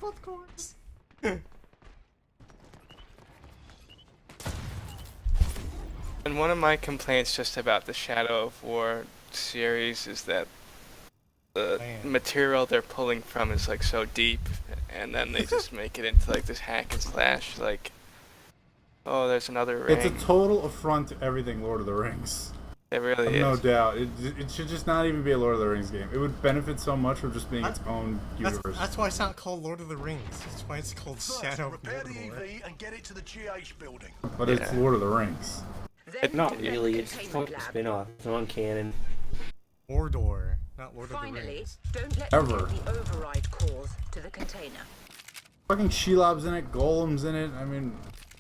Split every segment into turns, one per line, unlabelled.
of course.
And one of my complaints just about the Shadow of War series is that the material they're pulling from is like so deep, and then they just make it into like this hack and slash, like, oh, there's another ring.
It's a total affront to everything Lord of the Rings.
It really is.
No doubt. It should just not even be a Lord of the Rings game. It would benefit so much from just being its own universe.
That's why it's not called Lord of the Rings. That's why it's called Shadow of
Repair the
Mordor.
EV and get it to the GH building.
But it's Lord of the Rings.
Not really, it's a fucking spin-off. It's non-canon.
Mordor, not Lord of the
Finally,
Rings.
don't let
Ever.
them get the override cause to the container.
Fucking Shelob's in it, Golem's in it. I mean,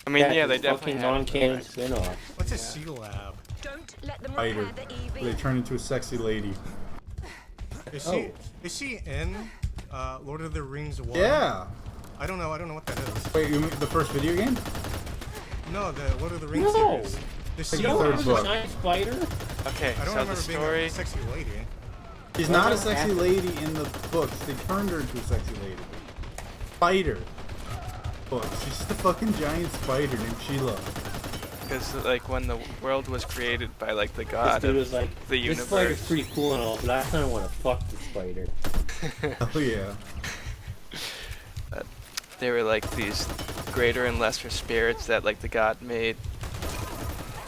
yeah, they
it's
definitely
fucking
have
non-canon spin-off.
What's a C-Lab?
Don't let them
fighter.
repair the EV.
They turn into a sexy lady.
Is
Oh.
she in Lord of the Rings 1?
Yeah.
I don't know what that is.
Wait, you mean the first video game?
No, the Lord of the Rings
No.
series. The
Like
You
the
don't
third
remember
book.
the giant spider?
Okay,
I don't
so
remember
the
being
story.
a sexy lady.
She's not a sexy lady in the books. They turned her into a sexy lady. Spider. Books. She's just a fucking giant spider named Sheila.
Because like when the world was created by like the god
This dude
of
was like,
the
this spider's
universe,
pretty cool and all, but I kinda wanna fuck the spider.
Oh yeah.
they were like these greater and lesser spirits that like the god made,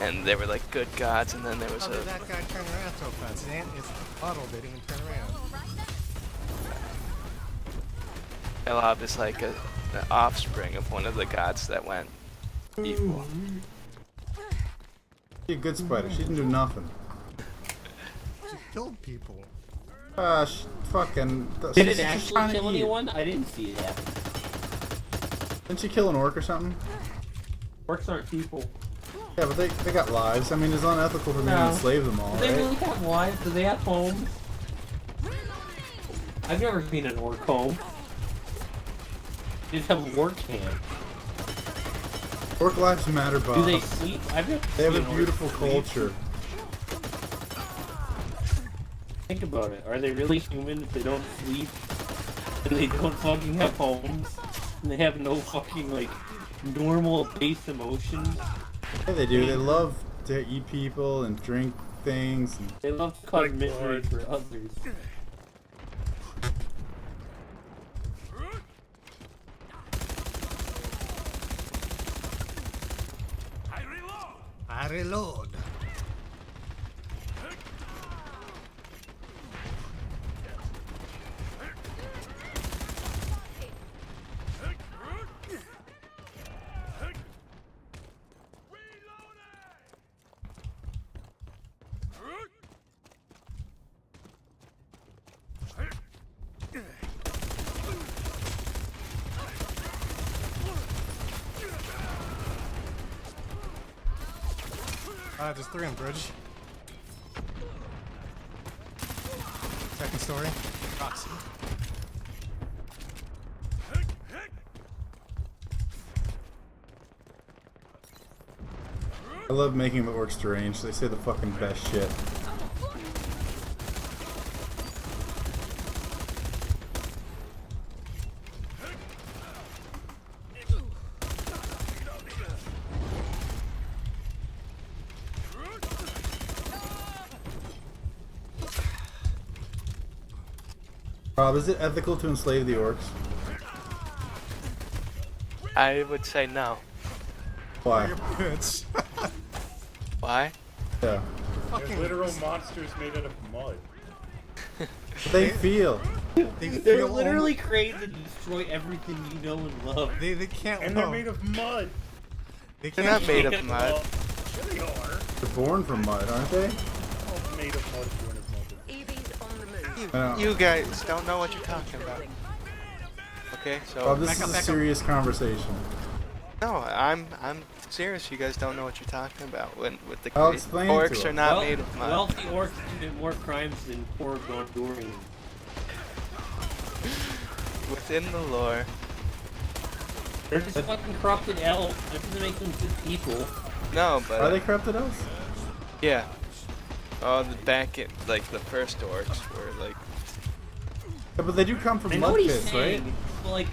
and they were like good gods. And then there was
How did that guy turn around so fast? His bottle didn't even turn around.
Shelob is like the offspring of one of the gods that went evil.
She's a good spider. She didn't do nothing.
She killed people.
Fucking.
Did it
she's
actually
trying to
kill
eat.
anyone? I didn't see that.
Didn't she kill an orc or something?
Orcs aren't people.
Yeah, but they got lives. I mean, it's unethical for me to
No.
enslave them all,
Do they
right?
really have lives? Do they have homes? I've never seen an orc home. They just have a work camp.
Orc lives matter, Bob.
Do they sleep? I've never
They have
seen
a
orcs
beautiful
sleep.
culture.
Think about it. Are they really human if they don't sleep? And they don't fucking have homes? And they have no fucking, like, normal base emotions?
Yeah, they do. They love to eat people and drink things. And
They love to cause misery for others.
I reload. There's 3 on bridge. Second story. Rocks.
I love making the orcs deranged. They say the fucking best shit. Rob, is it ethical to enslave the orcs?
I would say no.
Why?
Bitch.
Why?
Yeah.
Fucking
Literal monsters made out of mud.
They feel.
They're
feel
literally created to destroy everything you know and love.
They can't.
And they're made of mud.
They
They're
can't.
not made of mud.
Sure they are.
They're born from mud, aren't they?
All made of mud, born of mud.
EV's on the move.
Yeah.
You guys don't know what you're talking about. Okay, so
Rob, this is a serious conversation.
no, I'm serious. You guys don't know what you're talking about. When with the
I'll explain to
orcs
him.
are not made of mud.
Wealthy orcs commit more crimes than poor Gondorians.
Within the lore,
They're just fucking corrupted elves. That doesn't make them good people.
no, but
Are they corrupted elves?
yeah. Oh, the back in like the first orcs were like
Yeah, but they do come from
I know
mud
what he's
pits, right?
saying. but like,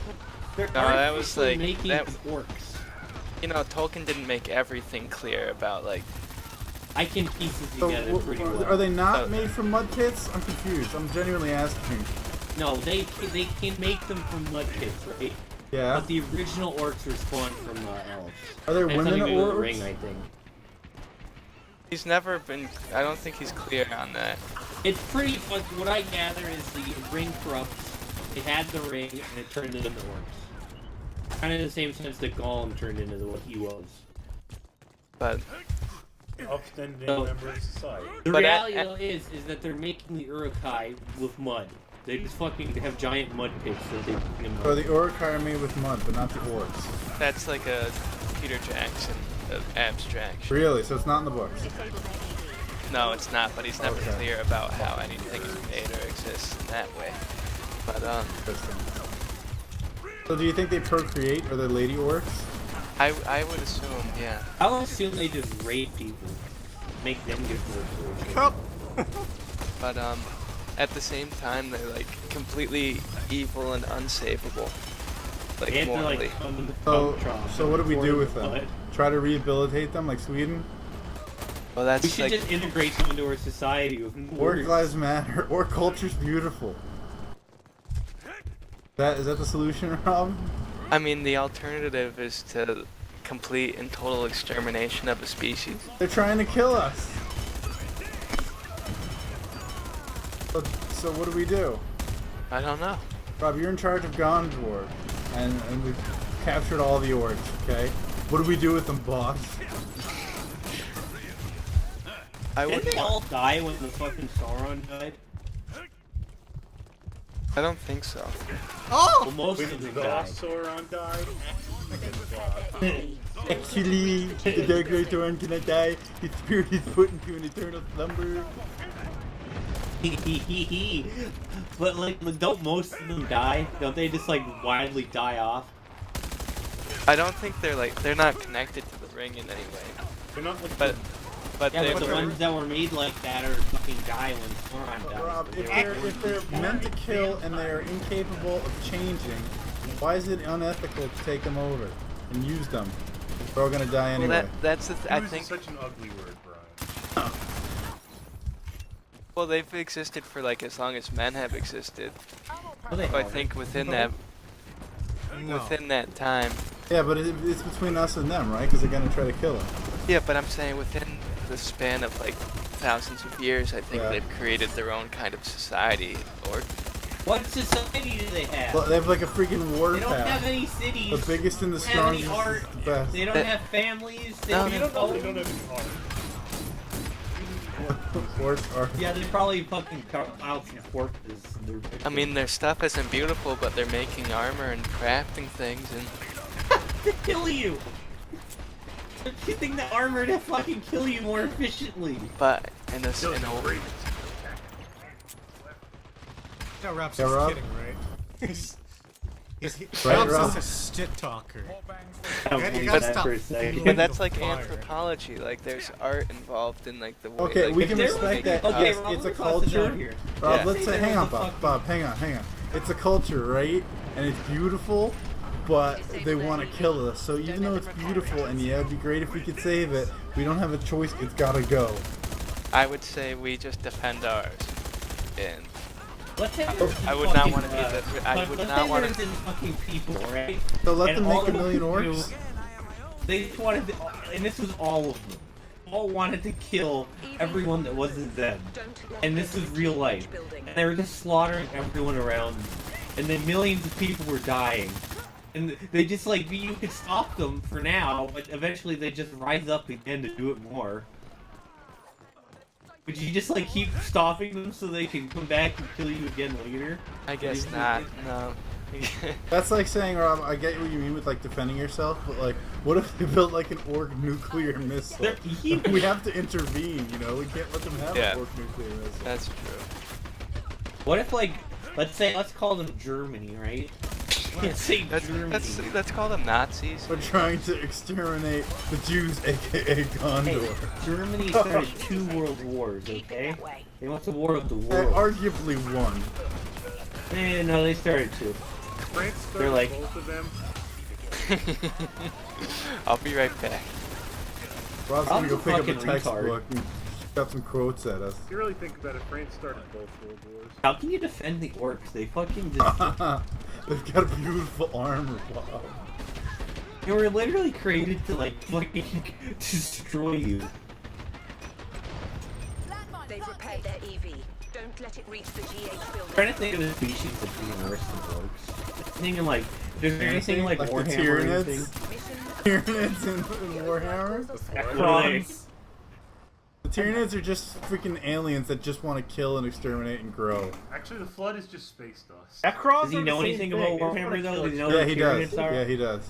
they're
that was,
artificially
like,
making
that-
orcs.
You know, Tolkien didn't make everything clear about like.
I can piece it
So,
together pretty well.
are they not
Oh.
made from mud pits? I'm confused. I'm genuinely asking.
No, they can make them from mud pits, right?
Yeah.
But the original orcs were spawned from elves.
Are there
That's
women
something to do with the
orcs?
ring, I think.
He's never been. I don't think he's clear on that.
It's pretty. What I gather is the ring corrupts. It had the ring and it turned into orcs. Kind of the same sense that Gollum turned into what he was.
But
Upstanding
So-
member of society.
The
But
reality though is that they're making the Uruk-hai with mud. They just fucking have giant mud pits that they put them
So
on.
the Uruk-hai are made with mud, but not the orcs.
that's like a Peter Jackson abstraction.
Really? So it's not in the books.
No, it's not. But he's never
Okay.
clear about how anything is made or exists in that way. But
Interesting. So do you think they procreate? Are they lady orcs?
I would assume, yeah.
I'll assume they just rape people, make them get more
But at the same time, they're like completely evil and unsavable. Like
They have to
morally.
like come in the
So,
pump trough
so what do we
and
do
pour
with
the
them?
blood.
Try to rehabilitate them like Sweden?
Well,
We
that's
should
like
just integrate them into our society with
Orc
words.
lives matter. Orc culture's beautiful. Is that the solution, Rob?
I mean, the alternative is to complete and total extermination of a species.
They're trying to kill us. So what do we do?
I don't know.
Rob, you're in charge of Gondor, and we've captured all the orcs, okay? What do we do with them, boss?
I
Didn't
would.
they all die when the fucking Sauron died?
I don't think so.
Well, most
When
of them
the
died.
Sauron died,
Actually, the Dark Knight Sauron cannot die. His spirit is put into an eternal slumber.
But like, don't most of them die? Don't they just like widely die off?
I don't think they're not connected to the ring in any way.
they're not like
But
Yeah,
they
but the ones that were made like that are fucking die when Sauron dies.
Rob, if they're meant to kill and they are incapable of changing, why is it unethical to take them over and use them? They're all gonna die
Well,
anyway.
that's the I
Use
think.
is such an ugly word, Brian.
Well, they've existed for like as long as men have existed.
Well, they
So I
haven't.
think within that time.
Yeah, but it's between us and them, right? Because they're gonna try to kill us.
Yeah, but I'm saying within the span of like thousands of years, I think
Yeah.
they've created their own kind of society. Or
What society do they have?
Well, they have like a freaking war
They don't have
path.
any cities.
The biggest and the
They don't have any
strongest
art.
is the best.
They don't have families. They
No,
don't
they
have
They
homes.
don't have any art.
Orcs are.
Yeah, they probably fucking cut out some corpses.
I mean, their stuff isn't beautiful, but they're making armor and crafting things, and
to kill you. They're using the armor to fucking kill you more efficiently.
but in a
No, Rob's
Yeah,
just
Rob?
kidding, right?
Right,
Rob's
Rob?
just a shit talker.
I don't
You
believe
gotta
that
stop
for a second.
fueling
but that's
the
like
fire.
anthropology. Like there's art involved in like the way.
Okay,
like,
we
If
can
there
respect
was-
that.
Okay,
Yes,
Rob,
it's a
let's toss it down
culture.
here.
Rob,
Yeah.
let's
Say
say,
there
hang
was
on,
a
Bob.
fucking-
Bob, hang on. It's a culture, right? And it's beautiful, but they want to kill us. So even though it's beautiful, and yeah, it'd be great if we could save it, we don't have a choice. It's gotta go.
I would say we just defend ours, and
Let's have
I would not wanna be the- I would not wanna-
Let's say there's fucking people, right?
So let
And
them
all
make a
they
million
wanted to
orcs.
do- They just wanted to, and this was all of them. All wanted to kill everyone that wasn't them. And this was real life. And they were just slaughtering everyone around them. And then millions of people were dying. And they just like, you could stop them for now, but eventually they just rise up again to do it more. Would you just like keep stopping them so they can come back and kill you again later?
I guess
Isn't
not.
it-
No.
That's like saying, Rob, I get what you mean with like defending yourself, but like, what if they built like an orc nuclear missile?
They're huge.
We have to intervene, you know? We can't let them have
Yeah.
an orc nuclear missile.
That's true.
What if like, let's call them Germany, right? Let's say Germany.
Let's call them Nazis.
We're trying to exterminate the Jews, aka
Hey,
Gondor.
Germany started 2 world wars, okay? They went to war with the world.
Arguably one.
No, they started 2.
France started
They're like-
both of them.
I'll be right back.
Rob's
I'm
gonna go
a
pick up a
fucking
textbook and got some quotes at us.
If you really think about it, France started both World Wars.
How can you defend the orcs? They fucking just...
They've got a beautiful armor, Bob.
They were literally created to, like, fucking destroy you.
They've repaired their EV. Don't let it reach the GH
I'm
building.
trying to think of a species that's even worse than orcs. Thinking, like, is there anything like
the
Warhammer or anything?
Mission
Tyranids in Warhammer?
Necrons.
The Tyranids are just freaking aliens that just want to kill and exterminate and grow.
Actually, the Flood is just space dust.
Necrons
Does he
are
know
the same
anything
thing.
about
They just
Warhammer
wanna
though?
kill
Does he know
Yeah,
what
he
the
does.
Tyranids are?
Yeah, he does.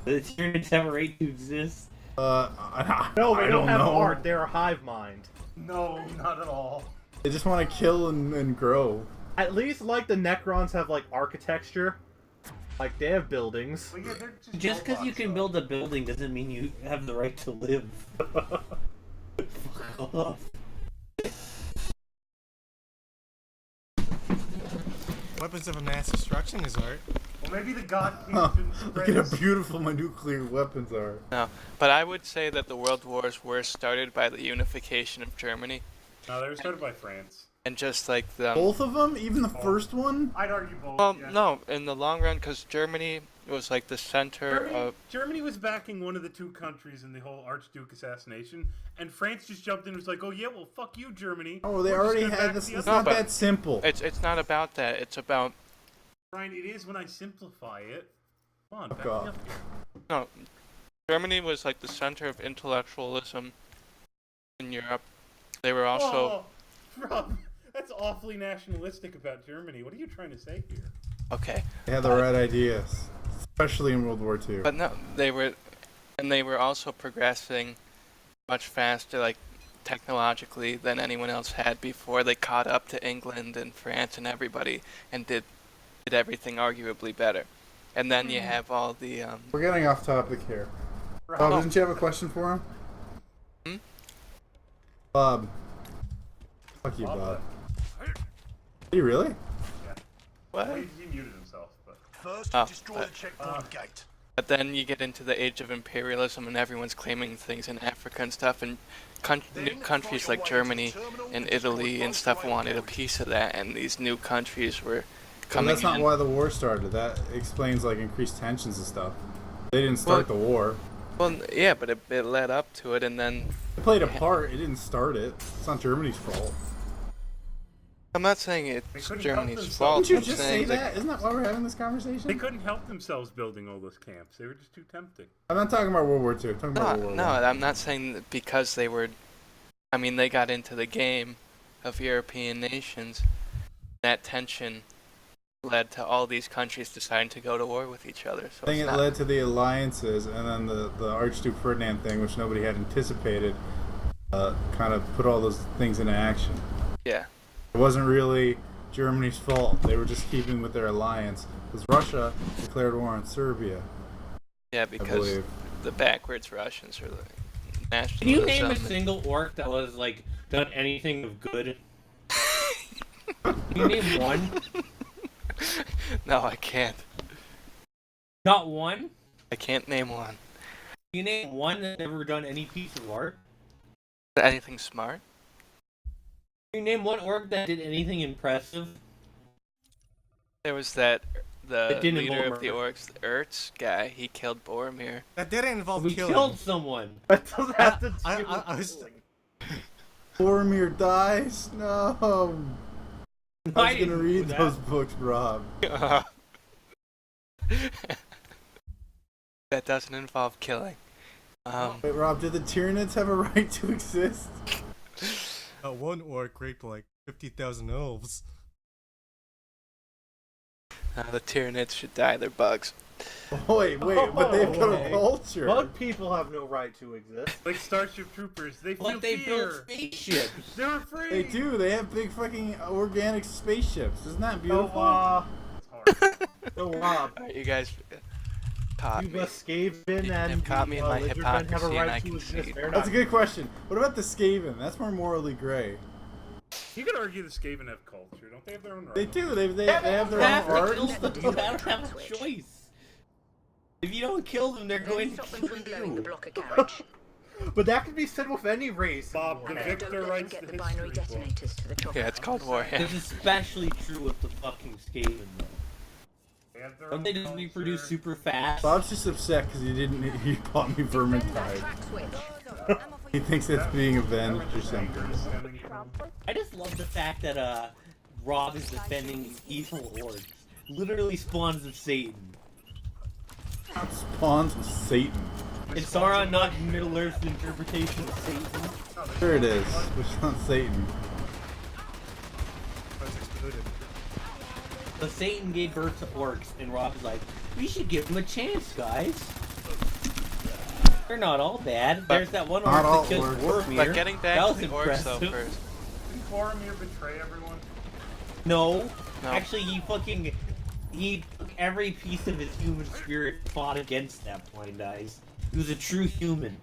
Do the Tyranids have a right to exist?
No,
I
they don't have
know.
heart. They're a hive mind.
No, not at all.
They just want to kill and grow.
At least, like, the Necrons have, like, architecture. Like, they have buildings.
But yeah, they're just
Just because you
robots,
can
though.
build a building doesn't mean you have the right to live. Fuck off.
Weapons of mass destruction is art.
Well, maybe the God King
Huh.
shouldn't
Look
spread
at
his-
how beautiful my nuclear weapons are.
No, but I would say that the World Wars were started by the unification of Germany,
No, they were started by France.
and just like the.
Both of them? Even the first one?
I'd argue both.
Well,
yeah.
no, in the long run, because Germany was like the center of.
Germany was backing one of the two countries in the whole Archduke assassination, and France just jumped in and was like, "Oh yeah, well fuck you, Germany."
Oh, they
We're just
already
gonna
had
back
this.
the
It's
other
not
but-
that simple.
It's not about that. It's about
Brian, it is when I simplify it. Come on,
Fuck
back me
off.
up here.
no. Germany was like the center of intellectualism in Europe. They were also
Oh, Rob, that's awfully nationalistic about Germany. What are you trying to say here?
okay,
They had the right ideas. Especially in World War II.
but no, they were also progressing much faster, like technologically, than anyone else had before. They caught up to England and France and everybody, and did everything arguably better. And then you have all the
We're getting off topic here. Bob,
Oh.
didn't you have a question for him?
Hmm?
Bob. Fuck you, Bob. Did you really?
what?
He muted himself, but
First,
Oh,
destroy
but-
the checkpoint gate.
But then you get into the age of imperialism, and everyone's claiming things in Africa and stuff, and new countries like Germany and Italy and stuff wanted a piece of that, and these new countries were
And
coming
that's not
in.
why the war started. That explains like increased tensions and stuff. They didn't start the war.
Well, yeah, but it led up to it, and then
It played a part. It didn't start it. It's not Germany's fault.
I'm not saying
They
it's
couldn't help
Germany's
themselves.
fault.
Didn't you
I'm
just say
saying
that? Isn't that why we're having this
they
conversation?
couldn't help themselves building all those camps. They were just too tempting.
I'm not talking about World War II. I'm talking about World War
No,
I.
I'm not saying that because they were. I mean, they got into the game of European nations. That tension led to all these countries deciding to go to war with each other. So
I think
it's
it
not,
led to the alliances, and then the Archduke Ferdinand thing, which nobody had anticipated, kind of put all those things into action.
yeah.
It wasn't really Germany's fault. They were just keeping with their alliance. Because Russia declared war on Serbia,
Yeah,
I
because
believe.
the backwards Russians are the nationalism.
Can you name a single orc that was, like, done anything of good? Can you name one?
No, I can't.
Not one?
I can't name one.
Can you name one that's never done any piece of art?
Anything smart?
Can you name one orc that did anything impressive?
There was the
It didn't
leader
involve
of the orcs, the Ertz guy. He killed Boromir.
That didn't involve
We
killing.
killed someone.
That doesn't have to do
I
with
was
killing.
Boromir dies? No! I was
I didn't
gonna
do
read
that.
those books, Rob.
That doesn't involve killing.
Wait, Rob, did the Tyranids have a right to exist?
one orc raped like 50,000 elves.
The Tyranids should die. They're bugs.
Wait, but they've got a
Okay.
culture.
Bug people have no right to exist.
Like Starship Troopers, they feel
But they built
fear.
spaceships.
They're afraid.
They do. They have big fucking organic spaceships. Isn't that
So,
beautiful?
It's hard.
so Rob,
Alright, you guys caught
you
me.
Skaven
You
and
have caught me in my
Lizardmen have a
hypocrisy, and I
right to
concede.
exist. They're
That's a
not.
good question. What about the Skaven? That's more morally gray.
You could argue the Skaven have culture. Don't they have their own
They
rhinos?
do. They have their own art.
You don't have a choice. If you don't kill them, they're going to
Stop them
kill
from blowing the
you.
blocker carriage.
But that can be said with any race.
Bob, the
And
victor
don't let them
writes
get
the
the binary
history book.
detonators to the chopper.
Yeah, it's called Warhammer.
It's especially true with the fucking Skaven, though.
They have their
Don't
own
they just
culture.
reproduce super fast?
Bob's just upset because he bought me
Defend that
Vermintide.
track switch.
He thinks it's being avenged or something.
Stemming from-
I just love the fact that Rob is defending these evil orcs. Literally spawns of Satan.
Spawns of Satan.
Is Sauron not Middle Earth's interpretation of Satan?
Sure it is. Which is not Satan.
That's exploded.
So Satan gave birth to orcs, and Rob is like, we should give them a chance, guys. They're not all bad. There's that one
Not
orc
all
that kills
orcs.
Boromir.
But getting
that
back
was
to the orcs though
impressive.
first.
Didn't Boromir betray everyone?
No.
No.
Actually, he took every piece of his human spirit and fought against them, blind eyes. He was a true human.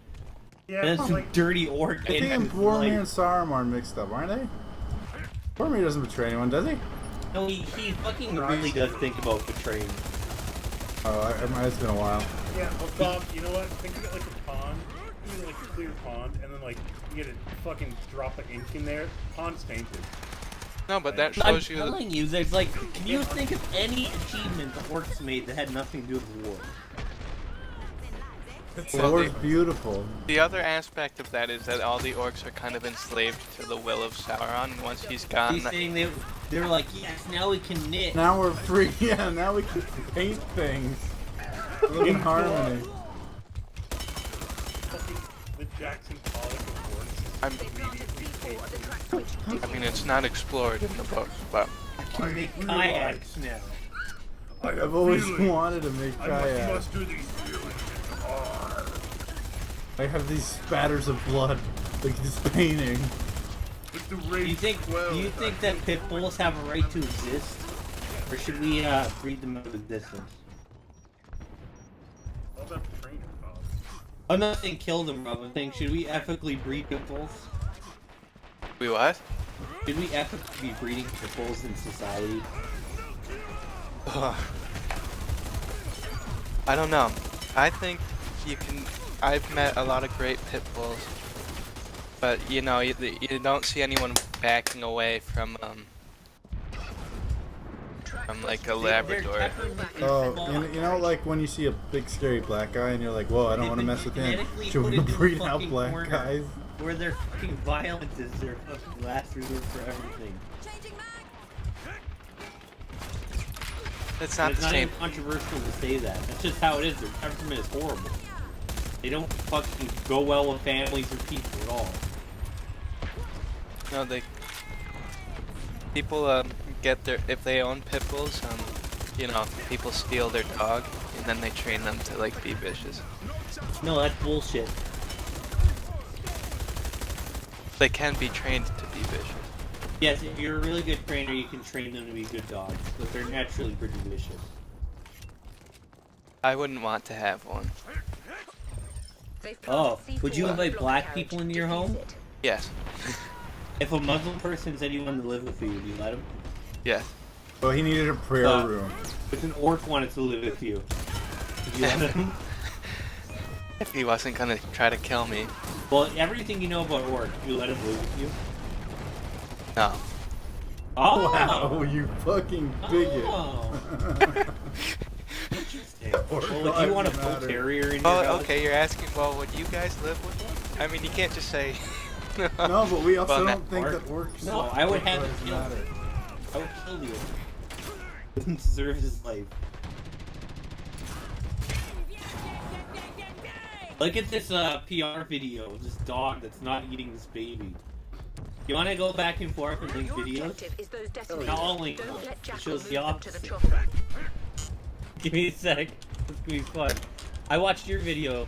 Yeah,
And then
but
some
like,
dirty orc.
I think
and
Boromir and Saruman are mixed up, aren't they? Boromir doesn't betray anyone, does he?
No, he fucking really does think about betraying.
Oh, it's been a while.
yeah, but Bob, you know what? Think of it like a pond. Think of it like a clear pond, and then like you get a fucking drop of ink in there. Pond's tainted.
No, but that
I'm
shows you.
telling you, there's like, can you think of any achievement the orcs made that had nothing to do with war?
The war's beautiful.
The other aspect of that is that all the orcs are kind of enslaved to the will of Sauron. And once he's gone,
He's saying they were like, yes, now we can knit.
Now we're free. Yeah, now we can paint things. Live in harmony.
Fucking the Jackson Pollock of
I'm,
Forks.
I mean, it's not explored in the books, but
I can make kayaks now.
I've always wanted to make
I
kayaks.
must do these feelings.
I have these spatters of blood, like this painting.
With the
Do
rage
you think that pit bulls have a right to exist? Or should we breed them out of existence?
All about the trainer, Bob.
I'm not saying kill them, Rob. I'm saying should we ethically breed pit bulls?
we what?
Should we ethically be breeding pit bulls in society?
I don't know. I think you can. I've met a lot of great pit bulls, but you know, you don't see anyone backing away from like a Labrador.
Oh, you know, like when you see a big scary black guy and you're like, whoa, I don't want to mess with him. Should we breed out black guys?
Where their fucking violence is their fucking last resort for everything.
It's not
It's
the
not
same.
even controversial to say that. That's just how it is. Their temperament is horrible. They don't fucking go well with families or people at all.
No, people get their, if they own pit bulls, you know, people steal their dog and then they train them to like be vicious.
No, that's bullshit.
They can be trained to be vicious.
Yes, if you're a really good trainer, you can train them to be good dogs, but they're naturally pretty vicious.
I wouldn't want to have one.
Oh, would you invite black people into your home?
Yes.
If a Muslim person said he wanted to live with you, would you let him?
Yes.
Well, he needed a prayer room.
If an orc wanted to live with you, would you let him?
If he wasn't gonna try to kill me.
Well, everything you know about orcs, would you let him live with you?
No.
Oh!
Wow, you fucking bigot.
Oh. Interesting.
Orc
Well, would you want a
lives
bull
matter.
terrier in your
Oh,
house?
okay. You're asking. Well, would you guys live with one? I mean, you can't just say.
No, but we also
Well,
don't think
orc-
that orcs.
No, I would have
lives
it killed.
matter.
I would kill the orc. Doesn't deserve his life. Look at this PR video of this dog that's not eating this baby. You want to go back and forth and link
Your
videos?
objective is those detonators.
Not all link
Don't
them.
let
It
Jackal
shows
move
the
them to the
opposite.
chopper.
Give me a sec. It's gonna be fun. I watched your video.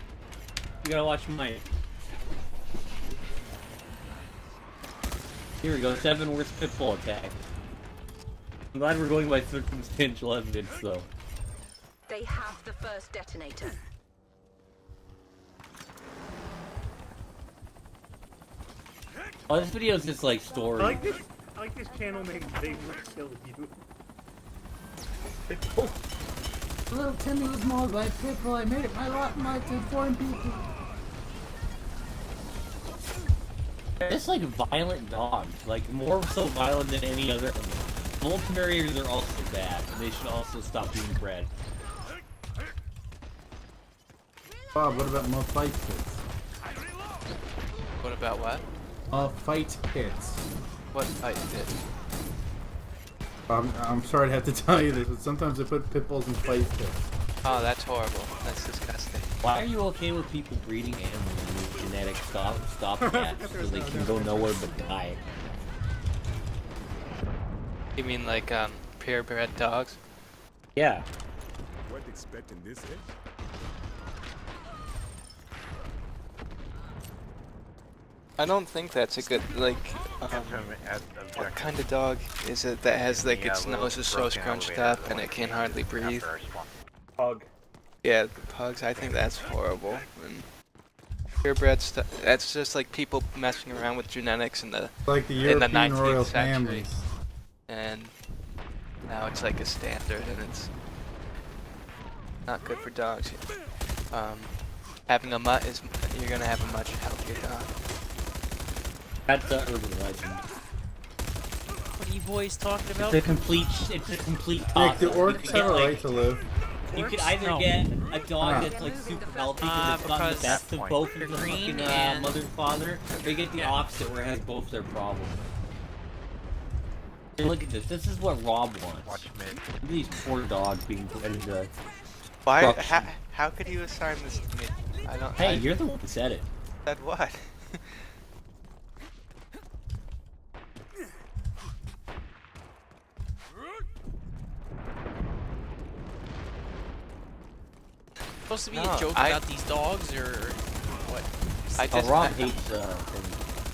You gotta watch mine. Here we go. 7 worst pitfall attack. I'm glad we're going by circumstantial evidence, though.
They have the first detonator.
Oh, this video is just like story.
I like this. I like this channel name, They Will Kill You.
Little Timmy was mauled by a pit bull. I made it my lot in life to inform people.
It's like violent dogs, like more so violent than any other. Bull terriers are also bad, and they should also stop being bred.
Bob, what about more fight pits?
What about what?
Fight pits.
What fight did?
I'm sorry to have to tell you this, but sometimes they put pit bulls in fight pits.
Oh, that's horrible. That's disgusting.
Why are you okay with people breeding animals with genetic stopgaps so they can go nowhere but die?
You mean like purebred dogs?
Yeah.
What expecting this is?
I don't think that's a good like. What kind of dog is it that has like its nose is so scrunched up and it can hardly breathe?
Pug.
Yeah, the pugs. I think that's horrible. And purebred stuff. That's just like people messing around with genetics in the
Like the
in the
European
19th
royal
century.
families.
And now it's like a standard, and it's not good for dogs. Having a mutt is you're gonna have a much healthier dog.
That's the urban legend.
What are you boys talking about?
It's a complete
Nick,
toss.
the orcs have a right to live.
You could either get a dog that's like super healthy because it's got the best of both of the fucking mother and father, or you get the opposite where it has both their problems. And look at this. This is what Rob wants. Look at these poor dogs being put into.
Why? How could you assign this to me? I don't.
Hey, you're the one who said it.
Said what?
Supposed to be
No,
a joke about these dogs, or what?
Rob hates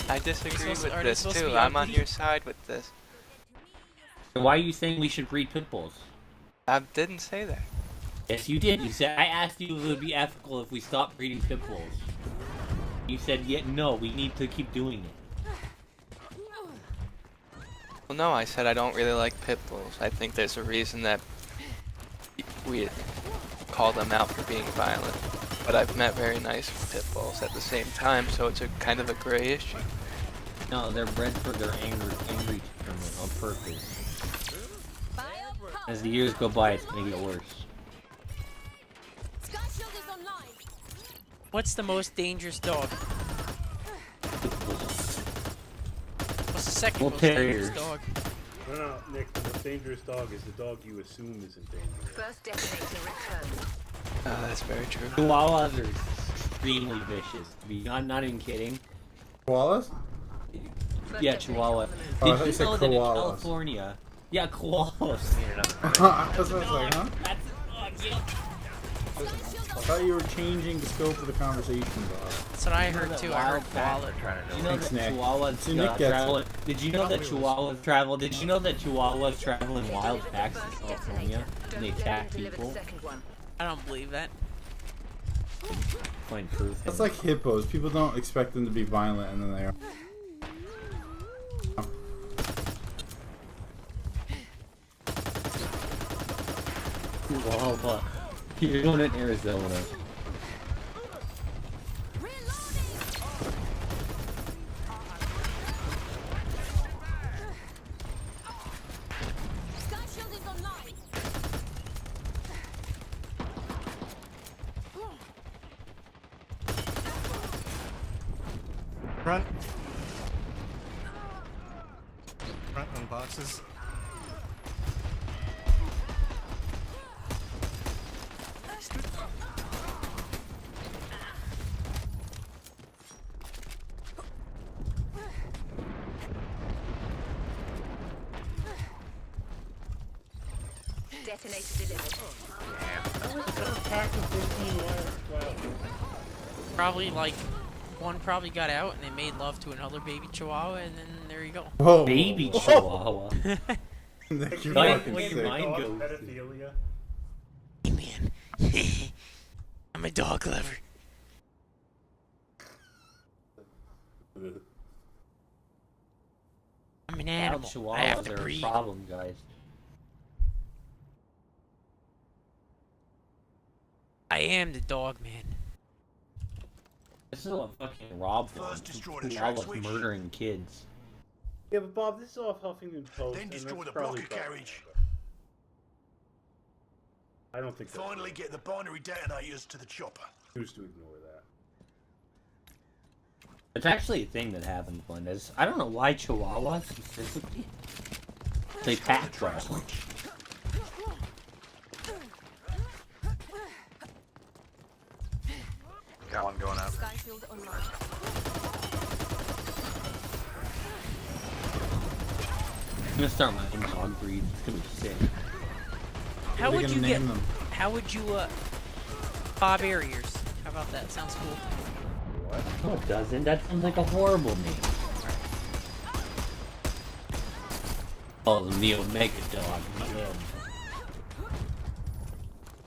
I disagree with
are they
this
supposed to
too.
be
I'm on
ugly?
your side with this.
Why are you saying we should breed pit bulls?
I didn't say that.
Yes, you did. You said I asked you if it would be ethical if we stopped breeding pit bulls. You said, "Yeah, no, we need to keep doing it."
Well, no, I said I don't really like pit bulls. I think there's a reason that we call them out for being violent. But I've met very nice pit bulls at the same time, so it's a kind of a gray issue.
No, they're bred for their angry temperament on purpose. As the years go by, it's gonna get worse.
What's the most dangerous dog? What's the second
Bull
most
terriers.
dangerous dog?
No, Nick, the most dangerous dog is the dog you assume isn't dangerous.
First detonator returned.
That's very true.
Chihuahuas are extremely vicious. I'm not even kidding.
Koalas?
Yeah, Chihuahua.
Oh, I
Did
thought you
you
said
know that in
koalas.
California? Yeah, koalas.
I was like, huh?
That's
I thought you were changing the scope of the conversation, Bob.
That's what I heard too. I heard koala.
Did you know
Thanks,
that
Nick.
Chihuahuas
See, Nick gets
travel?
it.
Did you know that Chihuahuas travel? Did you know that Chihuahuas travel in wild packs in California and they attack people?
I don't believe that.
Find proof.
That's like hippos. People don't expect them to be violent, and then they are.
Chihuahua. You're going in Arizona.
Front. Front on boxes.
Detonator delivered.
Probably like one probably got out and they made love to another baby chihuahua, and then there you go.
Whoa.
Baby Chihuahua.
Nick, you're
Like,
fucking
when your
sick.
mind goes.
Pedophilia.
Hey man, I'm a dog lover. I'm an
Wild
animal. I have
chihuahuas
to
are a
breed.
problem, guys.
I am the dog man.
This is a fucking Rob one.
First destroy the track
Chihuahuas
switch.
murdering kids.
Yeah, but Bob, this is off Huffington Post.
Then
and
destroy
that's
the
probably
blocker
Bob.
carriage.
I don't think that's
Finally get the binary detonators to the chopper.
Who's to ignore that?
It's actually a thing that happens, Blendes. I don't know why Chihuahuas specifically. They pack trash.
Got one going up.
Skyfield online.
I'm gonna start my own dog breed. It's gonna be sick.
How
What are
would
they
you
gonna
get?
name them?
How would you Bob Ariers? How about that? Sounds cool.
No, it doesn't. That sounds like a horrible name. Oh, the Omega dog. Yeah.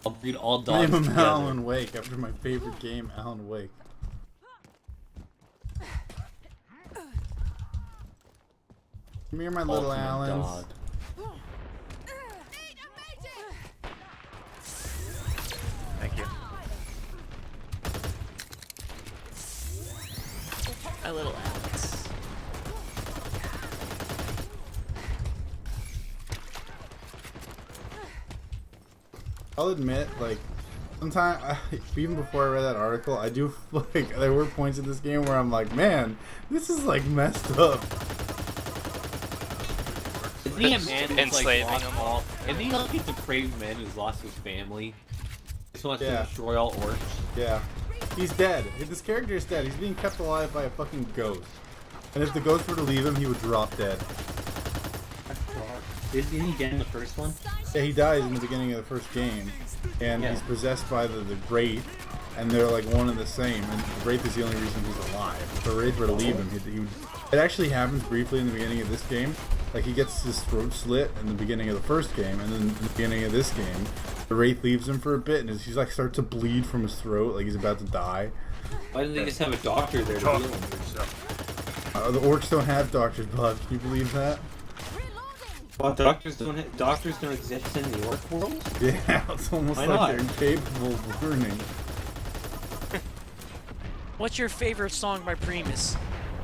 I'll breed all dogs
Name him
together.
Alan Wake after my favorite game, Alan Wake. Come here, my little
Ultimate
Allens.
dog.
Thank you.
My little Alex.
I'll admit, like, sometimes, even before I read that article, I do, like, there were points in this game where I'm like, man, this is, like, messed up.
Isn't he a man who's
Enslaving
like lost
them
all? Isn't he like a depraved man who's lost his family? Just wants
Yeah.
to destroy all orcs.
Yeah. He's dead. This character is dead. He's being kept alive by a fucking ghost. And if the ghost were to leave him, he would drop dead.
Didn't he get in the first one?
Yeah, he dies in the beginning of the first game. And
Yeah.
he's possessed by the Wraith. And they're like one and the same. And the Wraith is the only reason he's alive. If the Wraith were to leave him, he would... It actually happens briefly in the beginning of this game. Like, he gets his throat slit in the beginning of the first game, and then in the beginning of this game, the Wraith leaves him for a bit, and he's like starts to bleed from his throat, like he's about to die.
Why didn't they just have a doctor there to heal him?
The orcs don't have doctors, Bob. Can you believe that?
Well, doctors don't exist in the orc world?
Yeah, it's almost
Why
like
not?
they're incapable of learning.
What's your favorite song by Primus?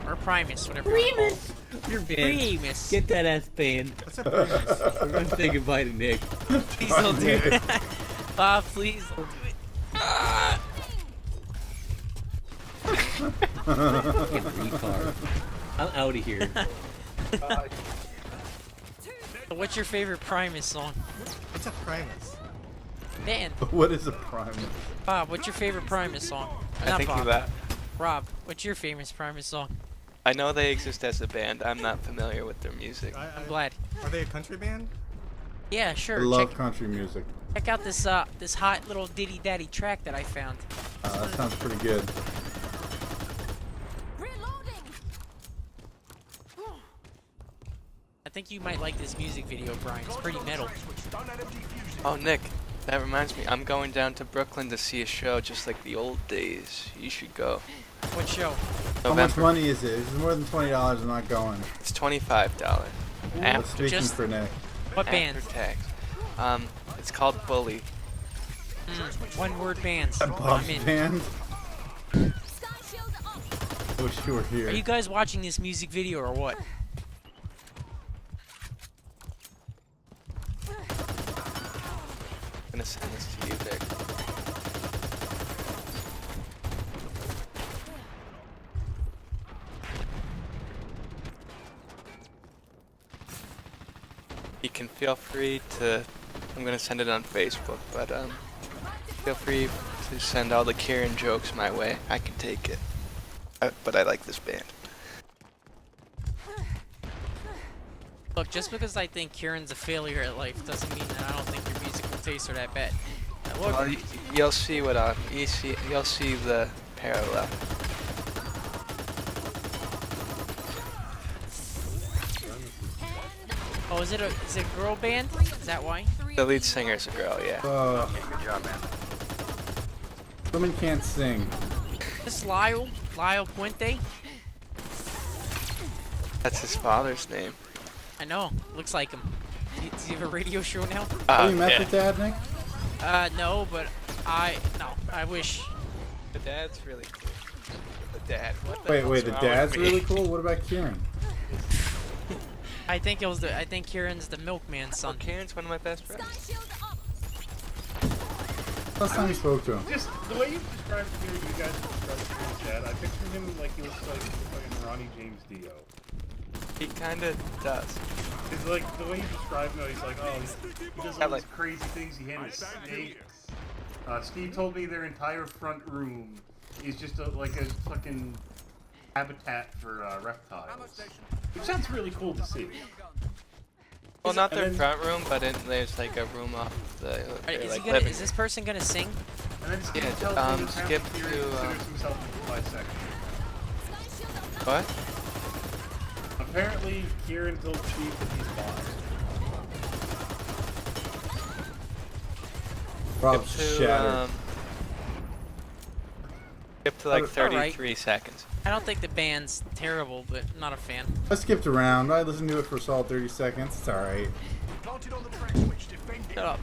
Or Primus, whatever.
Primus! You're banned.
Primus.
Get that ass banned.
What's up, Primus?
We're gonna say goodbye to Nick.
Please don't do it. Bob, please don't do it.
Fucking retard. I'm out of here.
What's your favorite Primus song?
What's up, Primus?
Dan.
What is a Primus?
Bob, what's your favorite Primus song?
I
Not
think
Bob.
of that.
Rob, what's your famous Primus song?
I know they exist as a band. I'm not familiar with their music.
I'm glad.
Are they a country band?
Yeah,
I
sure.
love
Check,
country music.
check out this this hot little ditty daddy track that I found.
That sounds pretty good.
I think you might like this music video, Brian. It's pretty metal.
Oh, Nick, that reminds me. I'm going down to Brooklyn to see a show just like the old days. You should go.
What show?
How much
November.
money is it? If it's more than $20, I'm not going.
It's $25.
That's speaking
just-
for Nick.
What band?
After tax. It's called Bully.
One word bands.
Bob's
I'm in.
band. I wish you were here.
Are you guys watching this music video or what?
I'm gonna send this to you, Vic. You can feel free to. I'm gonna send it on Facebook, but feel free to send all the Kieran jokes my way. I can take it. But I like this band.
Look, just because I think Kieran's a failure at life doesn't mean that I don't think your musical tastes are that bad. Now, look,
Well, you'll see what you'll see the parallel.
oh, is it a girl band? Is that why?
The lead singer's a girl, yeah.
Good job, man.
Women can't sing.
This Lyle Puente?
That's his father's name.
I know. Looks like him. Does he have a radio show now?
Have you met the dad, Nick?
No, but I wish.
The dad's really cool. The dad. What the
Wait,
hell's
the
wrong
dad's
with me?
really cool? What about Kieran?
I think Kieran's the milkman's son.
Kieran's one of my best friends.
Last time you spoke to him.
Just the way you described Kieran, you guys described Kieran's dad, I pictured him like he looks like fucking Ronnie James Dio.
He kinda does.
It's like the way you describe him, he's like, oh, he does all these crazy things. He handles snakes. Steve told me their entire front room is just like a fucking habitat for reptiles. Which sounds really cool to see.
Well, not their front room, but there's like a room off the.
Is this person gonna sing?
And then Steve
Yeah,
tells me
skip
Kieran
to.
considers himself a bisexual.
What?
Apparently, Kieran told Steve that he's bi.
Rob
Skip to,
shattered.
skip to like
Alright.
33 seconds.
I don't think the band's terrible, but I'm not a fan.
I skipped around. I listened to it for a solid 30 seconds. It's alright.
Shut up.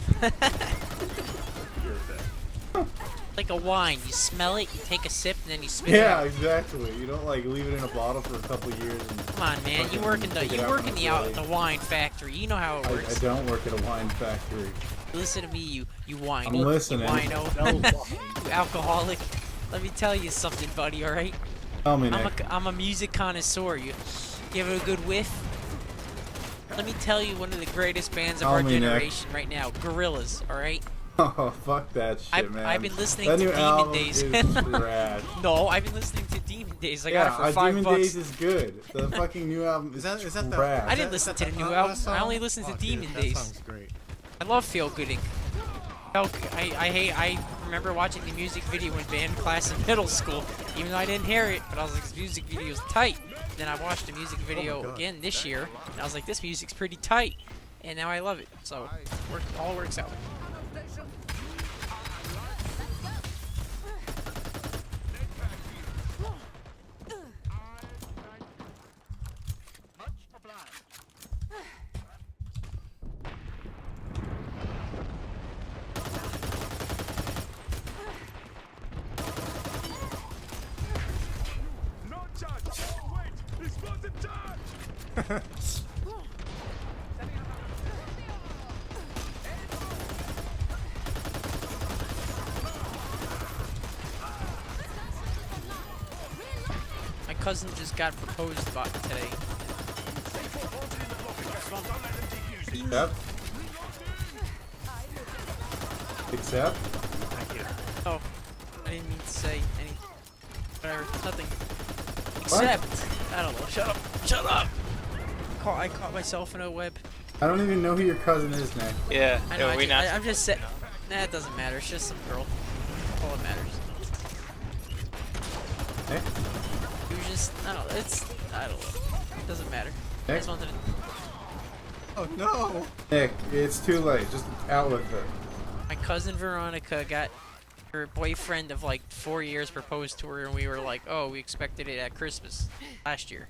Like a wine, you smell it, you take a sip, and then you spit it
Yeah,
out.
exactly. You don't like leave it in a bottle for a couple years. And
Come on, man, you work in the wine factory. You know how it
I
works.
don't work at a wine factory.
Listen to me, you wino.
I'm listening.
You wino. You alcoholic. Let me tell you something, buddy. All right.
Tell me, Nick.
I'm a music connoisseur. You give it a good whiff. Let me tell you, one of the greatest bands of
Tell
our
me, Nick.
generation right now, Gorillaz. All right.
Oh, fuck that shit, man.
I've been listening
that
to
new
Demon
album
Days.
Is trash.
No, I've been listening to Demon Days. I got it for $5.
Demon Days is good. The fucking new album is
Is that
trash.
I didn't listen to the new album. I only listened to Demon Days.
That sounds great.
I love Feel Gooding. I remember watching the music video in band class in middle school, even though I didn't hear it, but I was like, this music video's tight. Then I watched the music video again this year, and I was like, this music's pretty tight. And now I love it. So, all works out. My cousin just got proposed about today.
Except? Except?
Oh, I didn't mean to say anything. Whatever, nothing. Except, I don't know. Shut up! Shut up! I caught myself in a web.
I don't even know who your cousin is, Nick.
Yeah,
I know.
I'm
just saying. Nah, it doesn't matter. It's just some girl. That's all that matters.
Nick?
You just, I don't know. It doesn't matter. I
Nick?
just wanted to.
Oh no!
Nick, it's too late. Just out with it.
My cousin Veronica got her boyfriend of like 4 years proposed to her, and we were like, oh, we expected it at Christmas last year.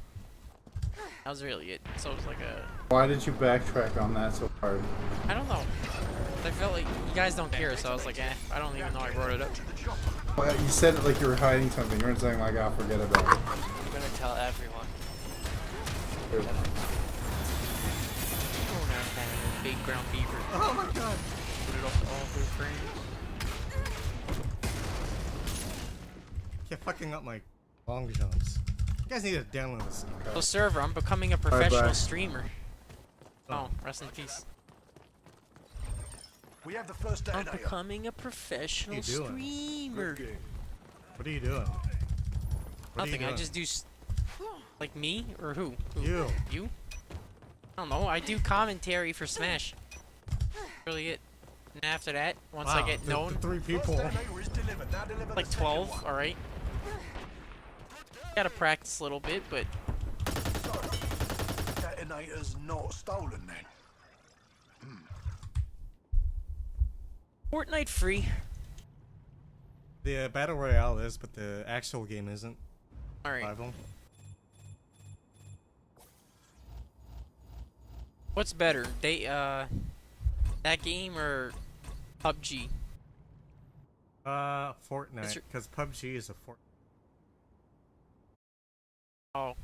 That was really it. So it was like a.
Why did you backtrack on that so hard?
I don't know. I felt like you guys don't care, so I was like, I don't even know I brought it up.
Well, you said it like you were hiding something. You weren't saying like, I'll forget about it.
I'm gonna tell everyone.
Good.
Oh, now I'm having a big brown beaver.
Oh my god!
Put it off to all her friends.
You're fucking up my long jumps. You guys need to download this.
So server, I'm becoming a professional
Bye-bye.
streamer. Oh, rest in peace.
We have the first
I'm
detonator.
becoming a professional
What are you doing?
streamer.
What are you doing? What are you
Nothing. I
doing?
just do like me or who?
You.
You? I don't know. I do commentary for Smash. Really it. And after that, once I
Wow,
get
the
known,
3 people.
Detonator is delivered. Now deliver
like
the
12.
second one.
All right. Gotta practice a little bit, but
Detonator's not stolen then.
Fortnite free.
The Battle Royale is, but the actual game isn't.
All right.
5 of them.
What's better, that game or PUBG?
Fortnite, because PUBG is a Fortnite.
Oh,